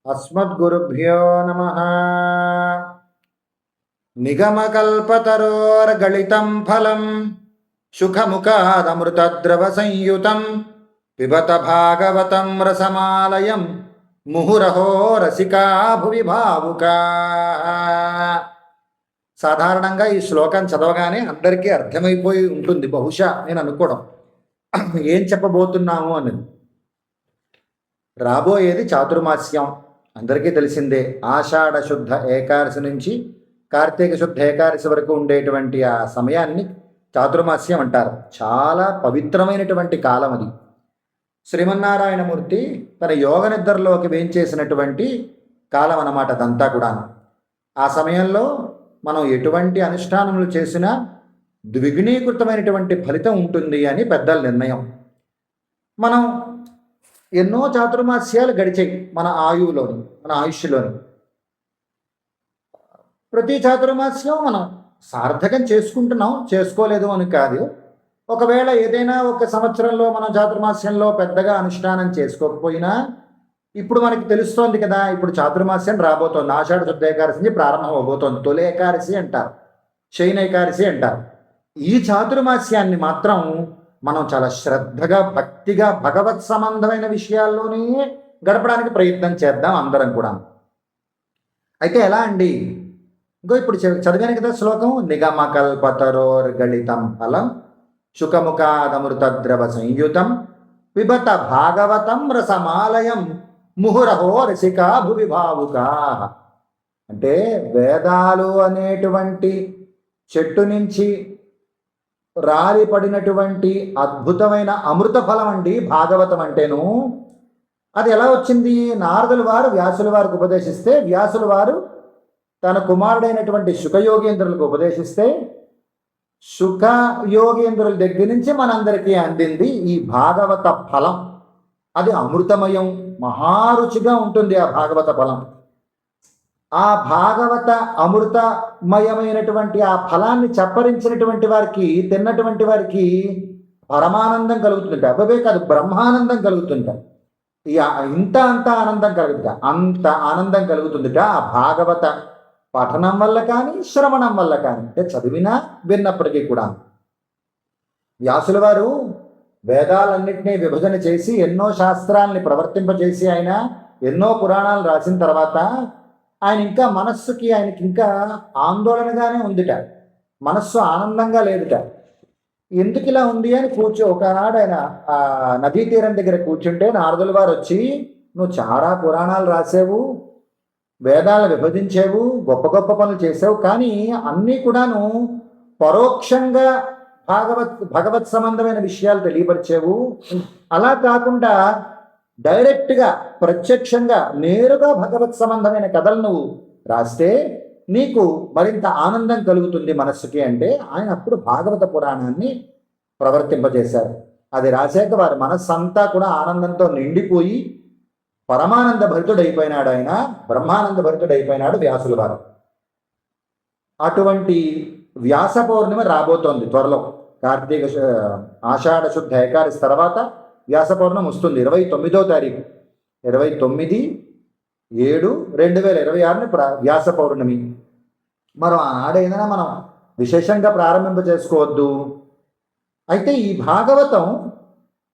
అస్మద్గురుభ్యో నమః. నిగమకల్పతరోర్గళితం ఫలం సుఖముఖాదమృతద్రవ సంయుతం పిబత భాగవతం రసమాలయం ముహురహో రసికా భువి భావుకా. సాధారణంగా ఈ శ్లోకం చదవగానే అందరికీ అర్థమైపోయి ఉంటుంది బహుశా నేను అనుకోవడం, ఏం చెప్పబోతున్నాము అని. రాబోయేది చాతుర్మాస్యం, అందరికీ తెలిసిందే. ఆషాఢ శుద్ధ ఏకాదశి నుంచి కార్తీక శుద్ధ ఏకాదశి వరకు ఉండేటువంటి ఆ సమయాన్ని చాతుర్మాస్యం అంటారు. చాలా పవిత్రమైనటువంటి కాలం అది. శ్రీమన్నారాయణమూర్తి తన యోగ నిద్రలోకి వేంచేసినటువంటి కాలం అన్నమాట అదంతా కూడా. ఆ సమయంలో మనం ఎటువంటి అనుష్ఠానములు చేసినా ద్విగుణీకృతమైనటువంటి ఫలితం ఉంటుంది అని పెద్దల నిర్ణయం. మనం ఎన్నో చాతుర్మాస్యాలు గడిచాయి మన ఆయువులోని, మన ఆయుష్లోని. ప్రతి చాతుర్మాస్యం మనం సార్థకం చేసుకుంటున్నాం, చేసుకోలేదు అని కాదు. ఒకవేళ ఏదైనా ఒక సంవత్సరంలో మనం చాతుర్మాస్యంలో పెద్దగా అనుష్ఠానం చేసుకోకపోయినా ఇప్పుడు మనకి తెలుస్తోంది కదా, ఇప్పుడు చాతుర్మాస్యం రాబోతోంది. ఆషాఢ శుద్ధ ఏకాదశి నుంచి ప్రారంభం అవబోతోంది. తొలి ఏకాదశి అంటారు, శయన ఏకాదశి అంటారు. ఈ చాతుర్మాస్యాన్ని మాత్రం మనం చాలా శ్రద్ధగా, భక్తిగా, భగవత్ సంబంధమైన విషయాల్లోనే గడపడానికి ప్రయత్నం చేద్దాం అందరం కూడా. అయితే ఎలా అండి? ఇంకో ఇప్పుడు చదివాను కదా శ్లోకం. నిగమకల్పతరోర్గళితం ఫలం శుకముఖాదమృతద్రవ సంయుతం పిబత భాగవతం రసమాలయం ముహురహో రసికా భువి భావుకా. అంటే వేదాలు అనేటువంటి చెట్టు నుంచి రాలిపడినటువంటి అద్భుతమైన అమృత ఫలం అండి భాగవతం అంటేను. అది ఎలా వచ్చింది? నారదుల వారు వ్యాసుల వారికి ఉపదేశిస్తే, వ్యాసుల వారు తన కుమారుడైనటువంటి శుకయోగేంద్రులకు ఉపదేశిస్తే, శుకయోగేంద్రుల దగ్గర నుంచి మనందరికీ అందింది ఈ భాగవత ఫలం. అది అమృతమయం, మహారుచిగా ఉంటుంది ఆ భాగవత ఫలం. ఆ భాగవత అమృతమయమైనటువంటి ఆ ఫలాన్ని చప్పరించినటువంటి వారికి, తిన్నటువంటి వారికి పరమానందం కలుగుతుంట. అబ్బే కాదు, బ్రహ్మానందం కలుగుతుంట. ఇంత అంత ఆనందం కలుగుతుంట, అంత ఆనందం కలుగుతుందిట ఆ భాగవత పఠనం వల్ల కానీ, శ్రవణం వల్ల కానీ. అంటే చదివినా విన్నప్పటికీ కూడా. వ్యాసుల వారు వేదాలన్నింటినీ విభజన చేసి ఎన్నో శాస్త్రాలని ప్రవర్తింపజేసి ఆయన ఎన్నో పురాణాలు రాసిన తర్వాత ఆయన ఇంకా మనస్సుకి, ఆయనకి ఇంకా ఆందోళనగానే ఉందిట, మనస్సు ఆనందంగా లేదుట. ఎందుకు ఇలా ఉంది అని ఒకనాడు ఆయన ఆ నదీ తీరం దగ్గర కూర్చుంటే నారదుల వారు వచ్చి, నువ్వు చాలా పురాణాలు రాసావు, వేదాలు విభజించావు, గొప్ప గొప్ప పనులు చేసావు, కానీ అన్నీ కూడాను పరోక్షంగా భగవత్ సంబంధమైన విషయాలు తెలియపరిచావు. అలా కాకుండా డైరెక్ట్గా, ప్రత్యక్షంగా, నేరుగా భగవత్ సంబంధమైన కథలు నువ్వు రాస్తే నీకు మరింత ఆనందం కలుగుతుంది మనస్సుకి అంటే ఆయన అప్పుడు భాగవత పురాణాన్ని ప్రవర్తింపజేశారు. అది రాశాక వారి మనస్సు అంతా కూడా ఆనందంతో నిండిపోయి పరమానంద భరితుడైపోయినాడు ఆయన, బ్రహ్మానంద భరితుడైపోయినాడు వ్యాసుల వారు. అటువంటి వ్యాస పౌర్ణిమ రాబోతోంది త్వరలో. కార్తీక ఆషాఢ శుద్ధ ఏకాదశి తర్వాత వ్యాస పౌర్ణమి వస్తుంది 29వ తారీఖు, 29/7/2026 వ్యాస పౌర్ణమి. మనం ఆనాడైనా మనం విశేషంగా ప్రారంభింప చేసుకోవద్దు. అయితే ఈ భాగవతం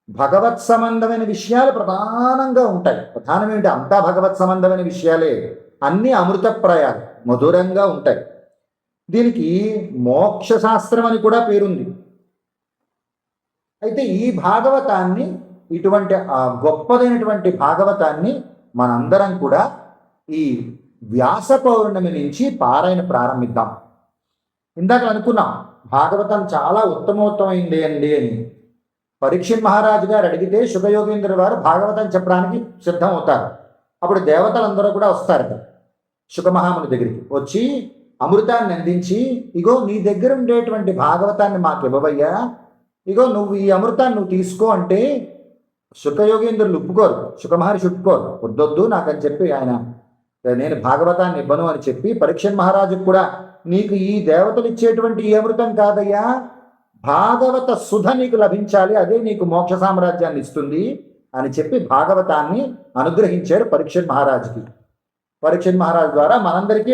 భగవత్ సంబంధమైన విషయాలు ప్రధానంగా ఉంటాయి. ప్రధానం ఏంటి? అంతా భగవత్ సంబంధమైన విషయాలే, అన్నీ అమృతప్రాయాలు, మధురంగా ఉంటాయి. దీనికి మోక్ష శాస్త్రం అని కూడా పేరుంది. అయితే ఈ భాగవతాన్ని, ఇటువంటి గొప్పదైనటువంటి భాగవతాన్ని మనందరం కూడా ఈ వ్యాస పౌర్ణమి నుంచి పారాయణ ప్రారంభిద్దాం. ఇందాక అనుకున్నాం భాగవతం చాలా ఉత్తమోత్తమైంది అండి అని. పరీక్షిత్ మహారాజు గారు అడిగితే శుకయోగేంద్ర వారు భాగవతం చెప్పడానికి సిద్ధం అవుతారు. అప్పుడు దేవతలందరూ కూడా వస్తారట శుకమహాముని దగ్గరికి. వచ్చి అమృతాన్ని అందించి, ఇగో నీ దగ్గర ఉండేటువంటి భాగవతాన్ని మాకు ఇవ్వవయ్యా, ఇగో నువ్వు ఈ అమృతాన్ని నువ్వు తీసుకో అంటే శుకయోగేంద్రులు ఒప్పుకోరు, శుకమహర్షి ఒప్పుకోరు. వద్దొద్దు నాకని చెప్పి ఆయన, నేను భాగవతాన్ని ఇవ్వను అని చెప్పి పరీక్షిత్ మహారాజుకు కూడా, నీకు ఈ దేవతలు ఇచ్చేటువంటి ఈ అమృతం కాదయ్యా, భాగవత సుధ నీకు లభించాలి, అదే నీకు మోక్ష సామ్రాజ్యాన్ని ఇస్తుంది అని చెప్పి భాగవతాన్ని అనుగ్రహించాడు పరీక్షిత్ మహారాజుకి. పరీక్షిత్ మహారాజు ద్వారా మనందరికీ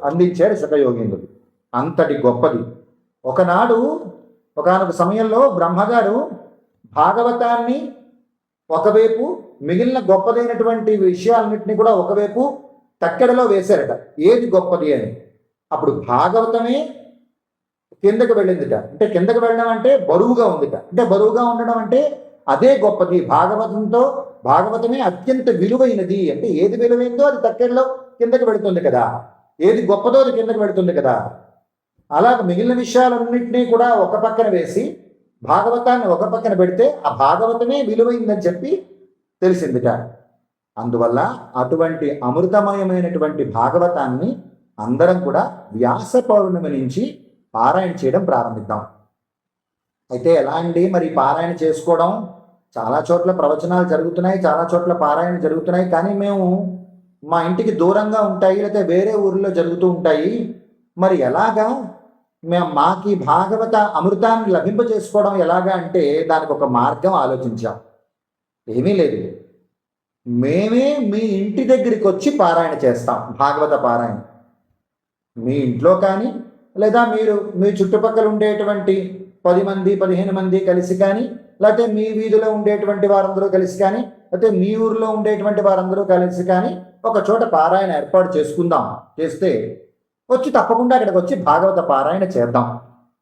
అందించాడు శతయోగీంద్రుడు. అంతటి గొప్పది. ఒకనాడు ఒకానొక సమయంలో బ్రహ్మగారు భాగవతాన్ని ఒకవైపు, మిగిలిన గొప్పదైనటువంటి విషయాలన్నింటినీ కూడా ఒకవైపు తక్కెడలో వేశారట, ఏది గొప్పది అని. అప్పుడు భాగవతమే కిందకు వెళ్ళిందిట. అంటే కిందకు వెళ్ళడం అంటే బరువుగా ఉందిట. అంటే బరువుగా ఉండడం అంటే అదే గొప్పది. భాగవతమే అత్యంత విలువైనది. అంటే ఏది విలువైందో అది తక్కెడలో కిందకు వెళుతుంది కదా, ఏది గొప్పదో అది కిందకు వెళుతుంది కదా. అలాగ మిగిలిన విషయాలన్నింటినీ కూడా ఒక పక్కన వేసి భాగవతాన్ని ఒక పక్కన పెడితే ఆ భాగవతమే విలువైందని చెప్పి తెలిసిందిట. అందువల్ల అటువంటి అమృతమయమైనటువంటి భాగవతాన్ని అందరం కూడా వ్యాస పౌర్ణమి నుంచి పారాయణ చేయడం ప్రారంభిద్దాం. అయితే ఎలా అండి మరి పారాయణ చేసుకోవడం? చాలా చోట్ల ప్రవచనాలు జరుగుతున్నాయి, చాలా చోట్ల పారాయణ జరుగుతున్నాయి, కానీ మేము మా ఇంటికి దూరంగా ఉంటాయి, లేకపోతే వేరే ఊరిలో జరుగుతూ ఉంటాయి. మరి ఎలాగా మాకు ఈ భాగవత అమృతాన్ని లభింప చేసుకోవడం ఎలాగా అంటే దానికి ఒక మార్గం ఆలోచించాం. ఏమీ లేదు, మేమే మీ ఇంటి దగ్గరికి వచ్చి పారాయణ చేస్తాం. భాగవత పారాయణ మీ ఇంట్లో కానీ, లేదా మీరు మీ చుట్టుపక్కల ఉండేటువంటి 10 మంది 15 మంది కలిసి కానీ, లేకపోతే మీ వీధిలో ఉండేటువంటి వారందరూ కలిసి కానీ, లేకపోతే మీ ఊరిలో ఉండేటువంటి వారందరూ కలిసి కానీ ఒక చోట పారాయణ ఏర్పాటు చేసుకుందాం. చేస్తే వచ్చి తప్పకుండా అక్కడికి వచ్చి భాగవత పారాయణ చేద్దాం.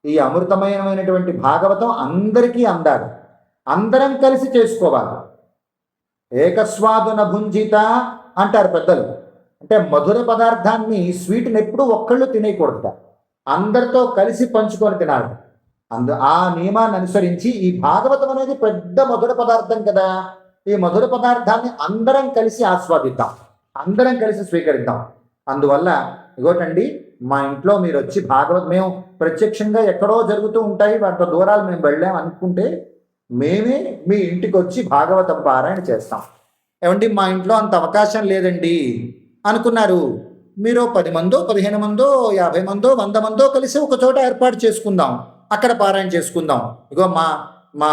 ఈ అమృతమయమైనటువంటి భాగవతం అందరికీ అందాలి, అందరం కలిసి చేసుకోవాలి. ఏకస్వాదున భుంజిత అంటారు పెద్దలు. అంటే మధుర పదార్థాన్ని, స్వీట్ని ఎప్పుడూ ఒక్కళ్ళు తినేయకూడదు, అందరితో కలిసి పంచుకొని తినాలి. ఆ నియమాన్ని అనుసరించి ఈ భాగవతం అనేది పెద్ద మధుర పదార్థం కదా, ఈ మధుర పదార్థాన్ని అందరం కలిసి ఆస్వాదిద్దాం, అందరం కలిసి స్వీకరిద్దాం. అందువల్ల ఇగోటండి, మా ఇంట్లో మీరు వచ్చి మేము ప్రత్యక్షంగా ఎక్కడో జరుగుతూ ఉంటాయి, వాటితో దూరాలు మేము వెళ్ళాం అనుకుంటే మేమే మీ ఇంటికి వచ్చి భాగవతం పారాయణ చేస్తాం. ఏమండి మా ఇంట్లో అంత అవకాశం లేదండి అనుకున్నారు, మీరు 10 మందో 15 మందో 50 మందో 100 మందో కలిసి ఒక చోట ఏర్పాటు చేసుకుందాం, అక్కడ పారాయణ చేసుకుందాం. ఇగో మా మా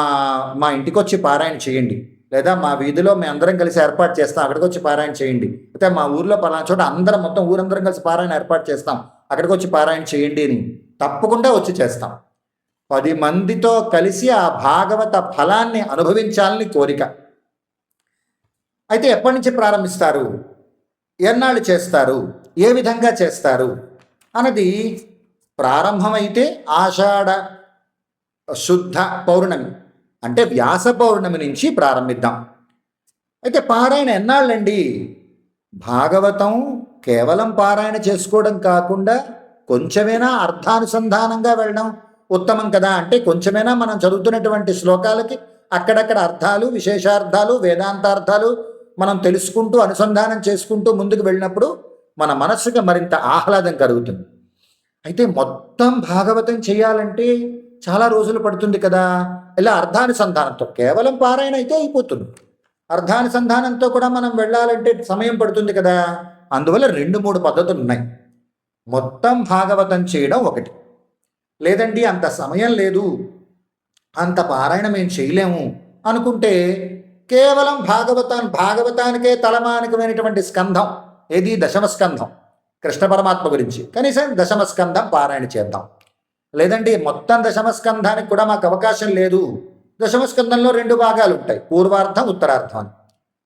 మా ఇంటికి వచ్చి పారాయణ చేయండి, లేదా మా వీధిలో మేము అందరం కలిసి ఏర్పాటు చేస్తాం, అక్కడికి వచ్చి పారాయణ చేయండి. అయితే మా ఊర్లో పలానా చోట అందరం మొత్తం ఊరందరం కలిసి పారాయణ ఏర్పాటు చేస్తాం, అక్కడికి వచ్చి పారాయణ చేయండి అని తప్పకుండా వచ్చి చేస్తాం. 10 మందితో కలిసి ఆ భాగవత ఫలాన్ని అనుభవించాలని కోరిక. అయితే ఎప్పటి నుంచి ప్రారంభిస్తారు, ఎన్నాళ్ళు చేస్తారు, ఏ విధంగా చేస్తారు అన్నది ప్రారంభమైతే ఆషాఢ శుద్ధ పౌర్ణమి అంటే వ్యాస పౌర్ణమి నుంచి ప్రారంభిద్దాం. అయితే పారాయణ ఎన్నాళ్ళండి? భాగవతం కేవలం పారాయణ చేసుకోవడం కాకుండా కొంచెమైనా అర్థానుసంధానంగా వెళ్ళడం ఉత్తమం కదా. అంటే కొంచెమైనా మనం చదువుతున్నటువంటి శ్లోకాలకి అక్కడక్కడ అర్థాలు, విశేషార్థాలు, వేదాంతార్థాలు మనం తెలుసుకుంటూ అనుసంధానం చేసుకుంటూ ముందుకు వెళ్ళినప్పుడు మన మనస్సుకి మరింత ఆహ్లాదం కలుగుతుంది. అయితే మొత్తం భాగవతం చేయాలంటే చాలా రోజులు పడుతుంది కదా. ఇలా అర్థానుసంధానంతో కేవలం పారాయణ అయితే అయిపోతుంది, అర్థానుసంధానంతో కూడా మనం వెళ్ళాలంటే సమయం పడుతుంది కదా. అందువల్ల 2-3 పద్ధతులు ఉన్నాయి. మొత్తం భాగవతం చేయడం ఒకటి, లేదండి అంత సమయం లేదు, అంత పారాయణ మేము చేయలేము అనుకుంటే కేవలం భాగవతానికే తలమానికమైనటువంటి స్కంధం ఏది, 10వ స్కంధం కృష్ణ పరమాత్మ గురించి, కనీసం 10వ స్కంధం పారాయణ చేద్దాం. లేదండి మొత్తం 10వ స్కంధానికి కూడా మాకు అవకాశం లేదు, 10వ స్కంధంలో 2 భాగాలు ఉంటాయి, పూర్వార్థం ఉత్తరార్థం అని.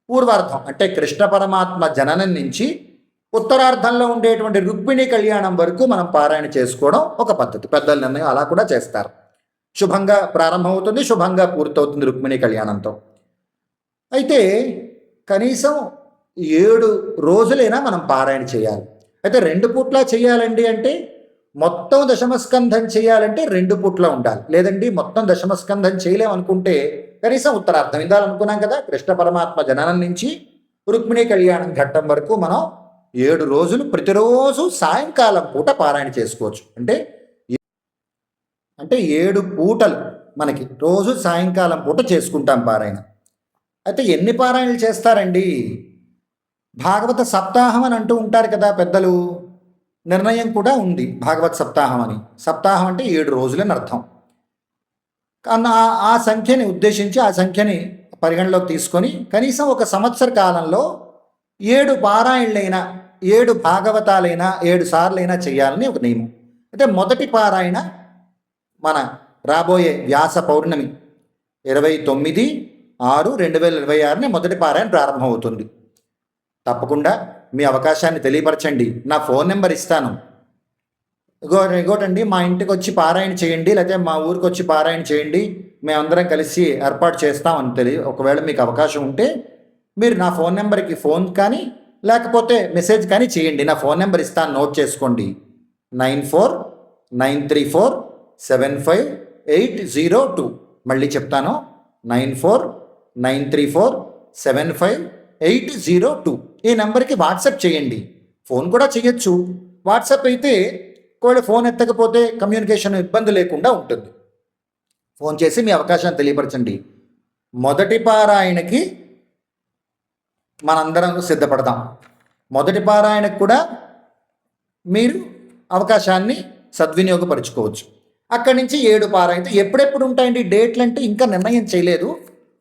పూర్వార్థం అంటే కృష్ణ పరమాత్మ జననం నుంచి ఉత్తరార్థంలో ఉండేటువంటి రుక్మిణీ కళ్యాణం వరకు మనం పారాయణ చేసుకోవడం ఒక పద్ధతి. పెద్దల నిర్ణయం అలా కూడా చేస్తారు. శుభంగా ప్రారంభమవుతుంది, శుభంగా పూర్తవుతుంది రుక్మిణీ కళ్యాణంతో. అయితే కనీసం 7 రోజులైనా మనం పారాయణ చేయాలి. అయితే 2 పూట్ల చేయాలండి అంటే మొత్తం 10వ స్కంధం చేయాలంటే 2 పూట్ల ఉండాలి. లేదండి మొత్తం 10వ స్కంధం చేయలేమనుకుంటే కనీసం ఉత్తరార్థం ఇందాలనుకున్నాం కదా, కృష్ణ పరమాత్మ జననం నుంచి రుక్మిణీ కళ్యాణం ఘట్టం వరకు మనం 7 రోజులు ప్రతిరోజు సాయంకాలం పూట పారాయణ చేసుకోవచ్చు. అంటే 7 పూటలు మనకి రోజు సాయంకాలం పూట చేసుకుంటాం పారాయణ. అయితే ఎన్ని పారాయణలు చేస్తారండి? భాగవత సప్తాహం అని అంటూ ఉంటారు కదా పెద్దలు, నిర్ణయం కూడా ఉంది భాగవత సప్తాహం అని. సప్తాహం అంటే 7 రోజులని అర్థం. ఆ సంఖ్యని ఉద్దేశించి ఆ సంఖ్యని పరిగణలోకి తీసుకొని కనీసం ఒక సంవత్సర కాలంలో 7 పారాయణలైనా 7 భాగవతాలైనా 7 సార్లైనా చేయాలని ఒక నియమం. అయితే మొదటి పారాయణ మన రాబోయే వ్యాస పౌర్ణమి 29/6/2026 మొదటి పారాయణ ప్రారంభమవుతుంది. తప్పకుండా మీ అవకాశాన్ని తెలియపరచండి. నా ఫోన్ నెంబర్ ఇస్తాను. ఇంకోటండి, మా ఇంటికి వచ్చి పారాయణ చేయండి, లేకపోతే మా ఊరికి వచ్చి పారాయణ చేయండి, మేమందరం కలిసి ఏర్పాటు చేస్తామని ఒకవేళ మీకు అవకాశం ఉంటే మీరు నా ఫోన్ నెంబర్కి ఫోన్ కానీ లేకపోతే మెసేజ్ కానీ చేయండి. నా ఫోన్ నెంబర్ ఇస్తాను, నోట్ చేసుకోండి. 9493475802. మళ్ళీ చెప్తాను, 9493475802. ఈ నెంబర్కి వాట్సాప్ చేయండి. ఫోన్ కూడా చేయొచ్చు. వాట్సాప్ అయితే ఒకవేళ ఫోన్ ఎత్తకపోతే కమ్యూనికేషన్ ఇబ్బంది లేకుండా ఉంటుంది. ఫోన్ చేసి మీ అవకాశాన్ని తెలియపరచండి. మొదటి పారాయణకి మనందరం సిద్ధపడదాం. మొదటి పారాయణకు కూడా మీరు అవకాశాన్ని సద్వినియోగపరుచుకోవచ్చు. అక్కడి నుంచి 7 పారాయణ ఎప్పుడెప్పుడు ఉంటాయండి డేట్లు అంటే ఇంకా నిర్ణయం చేయలేదు.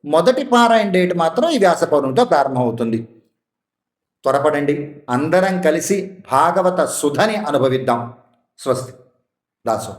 మొదటి పారాయణ డేట్ మాత్రం ఈ వ్యాస పౌర్ణమితో ప్రారంభమవుతుంది. త్వరపడండి, అందరం కలిసి భాగవత సుధని అనుభవిద్దాం. స్వస్తి. దాసు.